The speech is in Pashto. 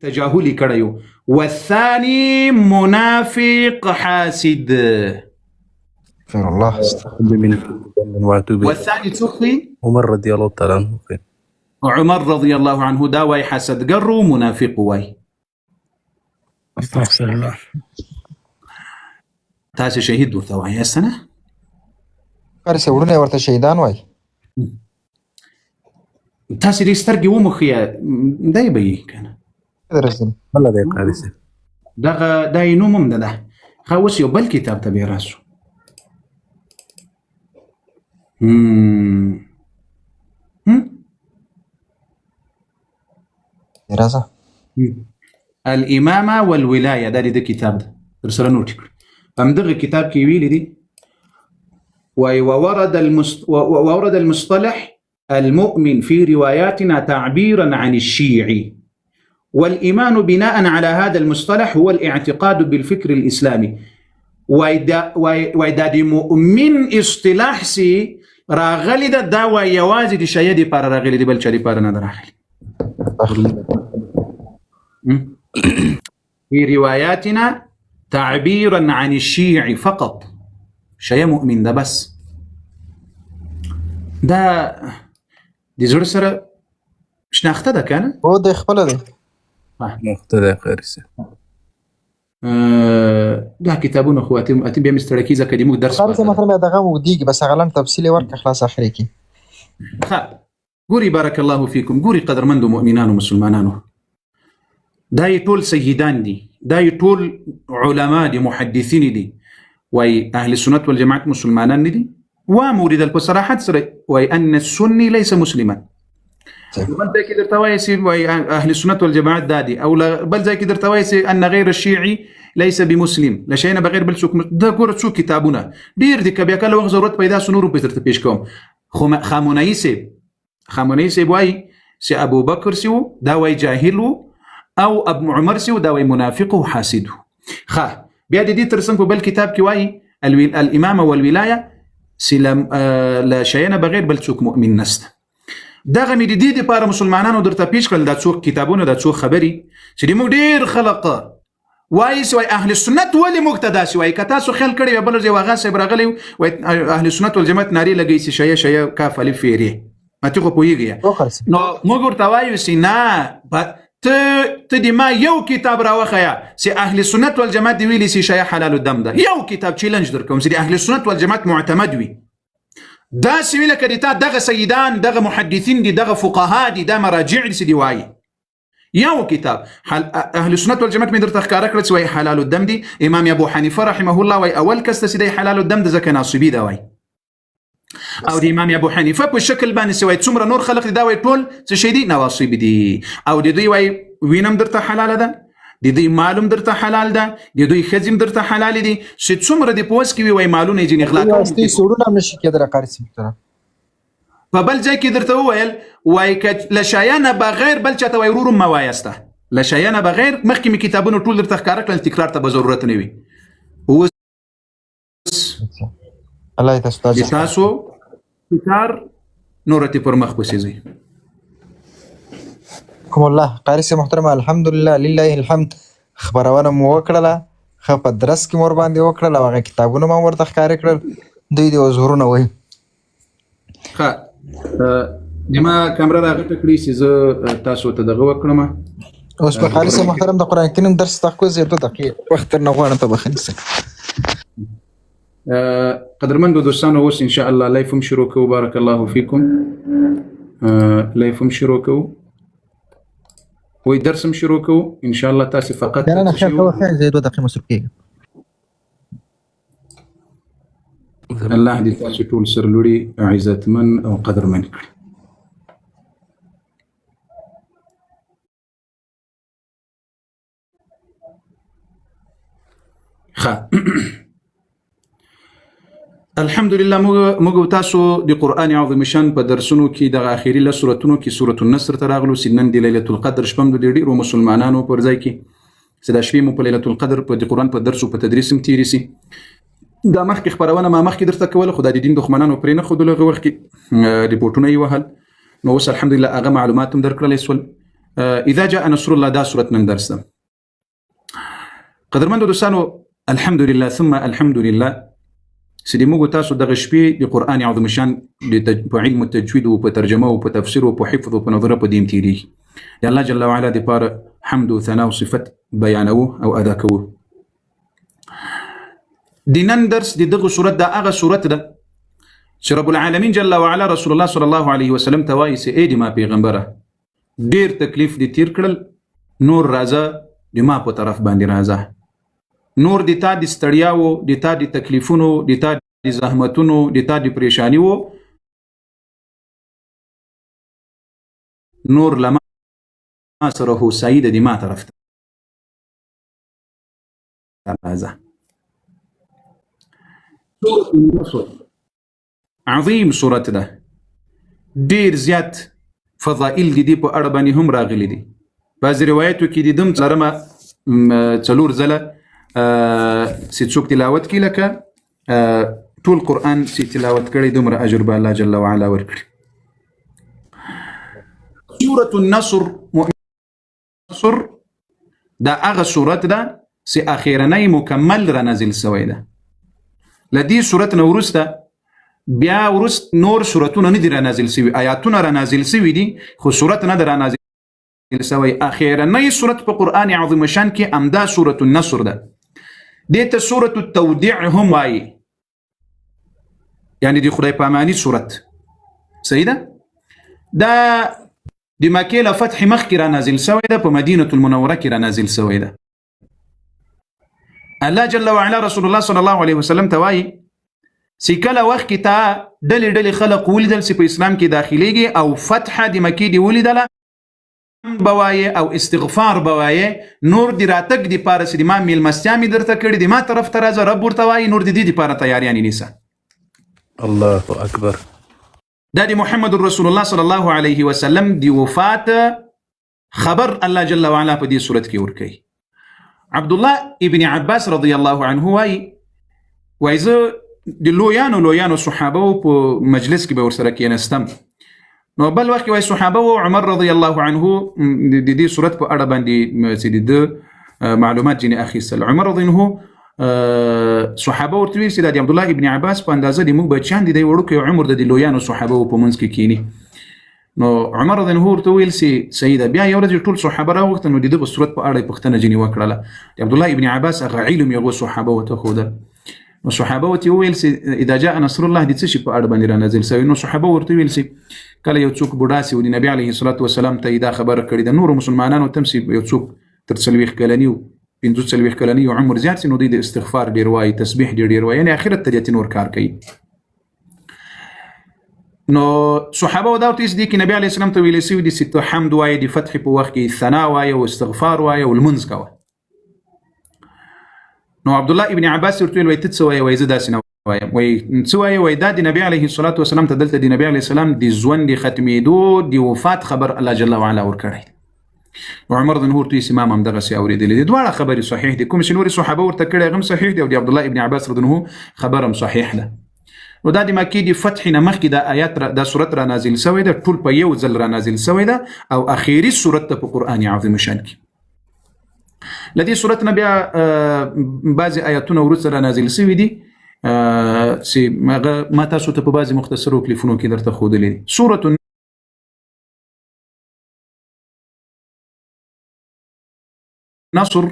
تجاهلی کړیو. والثاني منافق حاسد. غفر الله. والثاني څوک عمر رضي الله تعالى عنه. عمر رضي الله عنه دا وای حسد ګرو منافق وای. استغفر الله. تاسو شهید ورته وای اسنه کارسه وړونه ورته شهیدان وای. تاسو دې سترګې ومخیا دای به کنه درسم الله دې قارسه دغه دای نومم ده خو اوس یو بل کتاب ته بیراسو. دراسه الامامه والولايه دا دې کتاب ده تر سره نوټ کړ. هم دغه کتاب کې ویل دي وورد المصطلح المؤمن في رواياتنا تعبيرا عن الشيعي، والإيمان بناء على هذا المصطلح هو الاعتقاد بالفكر الإسلامي. وإذا دي مؤمن اصطلاح سي راغلي دا ويوازي دي شيء دي بار راغلي دي بل شري بار نادر راغلي في رواياتنا تعبيرا عن الشيعي فقط. شيء مؤمن ده بس دا دي زور سره شناخته ده کنه هو د خپل ده مقتدا قارسه دا کتابونه خو اتم بیا مسترکیزه کدي موږ درس خلاص مثلا دغه مو دیږي بس غلن تفصیلی ورک خلاص اخري کی ګوري بارك الله فيكم. ګوري قدرمند مؤمنان ومسلمانانو دای ټول سیدان دي، دای ټول علما دي، محدثین دي، وای اهل السنه والجماعه مسلمانان دي، ومورد البصراحات سره وای ان السني ليس مسلما. وانت كده ارتويسي اهل السنه والجماعه دادي او بل زي كده ارتويسي ان غير الشيعي ليس بمسلم لشينا بغير بل سوق ده ګور څو کتابونه ډیر دي کبه کله وخت ضرورت پیدا سنور په ترته پیش کوم. خامنه‌ای سي وای سي ابو بکر سي دا وای جاهل او ابو عمر سي دا وای منافق وحاسد. بیا دې ترسم په بل کتاب کې وای الامامه والولايه سلام لا شينا بغير بل سوق مؤمن نست. دغه مې د دې لپاره مسلمانانو درته پیش کړل د څو کتابونو د څو خبري چې موږ ډیر خلق وایي سوی اهل السنت ولې مقتدا سوی کته سو خل کړي بل ځای واغه صاحب راغلی وای اهل السنت والجماعت ناری لګی سي شیا کاف الف فيري ماته خو پویږي نو موږ ورته وایو سي نه ته دې ما یو کتاب راوخیا سي اهل السنت والجماعت دی ویلي سي شیا حلال الدم ده یو کتاب چیلنج درکوم سي اهل السنت والجماعت معتمد وي دا سویله کدی تا دغه سیدان دغه محدثین دي دغه فقها دي دا مراجع دي سدي وای یو کتاب اهل السنه والجماعه مې درته ښکارا کړل چې حلال الدم دي. امام ابو حنیفه رحمه الله وای اول کس سدي حلال الدم د زکه ناصبی دا وای او د امام ابو حنیفه په شکل باندې سوی څومره نور خلق دا وای ټول څه شي دي نواصب دي او د دوی وای وینم درته حلال ده د دوی معلوم درته حلال ده د دوی خزم درته حلال دي چې څومره د پوس کې وای مالونه جن اخلاق واستي سړونه نشي کېدره قارسي محترم په بل ځای کې درته وویل وای ک لشایانه بغیر بل چاته وای ورور ما وایسته لشایانه بغیر مخکې می کتابونو ټول درته ښکارا کړل تکرار ته به ضرورت نه وي. الله تاسو کار نورته پر مخ پسې کوم الله قارسي محترم الحمدلله لله الحمد خبرونه مو وکړه خو په درس کې مور باندې وکړه هغه کتابونه ما ورته ښکار کړل دوی د وزورونه وای دما کیمرا راغته کړی چې تاسو ته دغه وکړم. اوس په قارسي محترم د قران کریم درس تخکو زیاتو دقیق وخت نه غواړم ته بخنسه قدرمن دوستانو اوس ان شاء الله لایفم شروع کوو. بارک الله فیکم. لایفم شروع کوو وي درسم شروع کوو ان شاء الله تاسو فقط انا خیر زیاتو دقیق مصروف کیږي. الله دې تاسو ټول سرلوري عزتمن او قدرمن کړي. الحمدلله موږ تاسو د قران عظیم شان په درسونو کې د اخیری له سوراتونو کې سورۃ النصر تراغلو سنن د ليله القدر شپم د ډیرو مسلمانانو پر ځای کې سدا شپې مو په ليله القدر په د قران په درسو په تدریس هم تیری سي. دا مخکې خبرونه ما مخکې درته کوله خو د دین دښمنانو پرې نه خو دغه وخت کې ریپورتونه یې وهل نو اوس الحمدلله هغه معلومات هم درکړل سول. اذا جاء نصر الله دا سورة نن درس ده. قدرمنو دوستانو الحمد لله ثم الحمد لله سيدي موږ تاسو دغه شپې د قرآن عظیم شان په علم التجوید او په ترجمه او په تفسیر او په حفظ او په نظره په دې تیریږي. د الله جل وعلا د پاره حمد او ثنا او صفت بیانوو او ادا کوو. د نن درس د دغه سورت د هغه سورت ده چې رب العالمین جل وعلا رسول الله صلی الله علیه وسلم ته وایي چې اې د ما پیغمبره ډیر تکلیف دې تیر کړل، نور راځه د ما په طرف باندې راځه، نور د تا د ستړیاو، د تا د تکلیفونو، د تا د زحمتونو، د تا د پریشانیو نور لما سره هوسایي د ما طرف ته راځه. عظیم صورت ده، ډیر زیات فضائل دي په اړه باندې هم راغلي دي. بعض روایتو کې دي دم لرمه 4 ځله چې څوک تلاوت کړي لکه ټول قرآن چې تلاوت کړي دومره اجر به الله جل وعلا ورکړي. سورة النصر نصر دا هغه سورت ده چې اخیرنی مکمل را نازل شوی ده. لدې سورت نه وروسته بیا ورست نور سورتونه نه دي را نازل شوي، آیاتونه را نازل شوي دي خو سورت نه ده را نازل شوی. اخیرنی سورت په قرآن عظیم شان کې امدا سورة النصر ده. دې ته سورة التوديع هم وایي، یعنی د خدای پامانی سورت. صحیح ده؟ دا د مکې له فتح مخکې را نازل شوی ده، په مدینة المنوره کې را نازل شوی ده. الله جل وعلا رسول الله صلی الله علیه وسلم ته وایي چې کله وخت کې تا ډلې ډلې خلق ولیدل چې په اسلام کې داخليږي او فتح د مکې دی ولیدله بوایه او استغفار بوایه، نور دی راتګ دی پاره چې ما میلمستیا می درته کړی دی ما طرف ته راځه، رب ورته وایي نور دی پاره تیاریان نیسه. الله اکبر. دا دی محمد رسول الله صلی الله علیه وسلم دی وفات خبر الله جل وعلا په دې صورت کې ورکړي. عبد الله ابن عباس رضی الله عنه وایي زه د لویانو صحابه په مجلس کې به ورسره کېناستم، نو بل وخت وایي صحابه او عمر رضی الله عنه د دې صورت په اړه باندې چې د معلومات جنې اخیستل. عمر رضی الله صحابه ورته ویل چې د عبد الله ابن عباس په اندازه د موږ بچیان دي وړوکی عمر د لویانو صحابه په منځ کې کینی. نو عمر رضی الله ورته ویل چې سیده بیا یو ورځ ټول صحابه راوغتل نو د دې صورت په اړه پوښتنه جنې وکړه. عبد الله ابن عباس هغه علم یو صحابه وته خوده، نو صحابه ورته ویل چې اذا جاء نصر الله د څه شي په اړه باندې را نازل شوی. نو صحابه ورته ویل چې کله یو څوک بوډا سي او د نبی علیه الصلاه والسلام ته دا خبره کړې ده، نور مسلمانانو تم سي یو څوک تر 40 کلنی او 45 کلنی او عمر زیات سي نو د استغفار ډیر وایي، تسبیح ډیر وایي، یعنی اخرت ته نور کار کوي. نو صحابه دا ورته دي کې نبی علیه السلام ته ویل سي دي چې حمد وایي، د فتح په وخت کې ثنا وایي او استغفار وایي او المنز کوي. نو عبد الله ابن عباس ورته ویل ته څه وایي؟ وایي زه داسې نه وایم. وایي څه وایي؟ وایي دا د نبی علیه الصلاه والسلام ته دلته د نبی علیه السلام د ژوند د ختمېدو د وفات خبر الله جل وعلا ورکړی. نو عمر بن هورته امام هم دغه سي اوریدلې دي. دواړه خبرې صحیح دي، کوم چې نور صحابه ورته کړي هم صحیح دي او د عبد الله ابن عباس رضی الله خبر هم صحیح ده. نو دا د مکې د فتح نه مخکې د آیات د سورت را نازل شوی ده، ټول په یو ځل را نازل شوی ده او اخیری سورت په قرآن عظیم شان کې. لدې سورت نه بیا بعضی آیاتونه وروسته را نازل شوي دي چې ما تاسو ته په بعضی مختصرو کلیفونو کې درته ښودلې دي. سورة النصر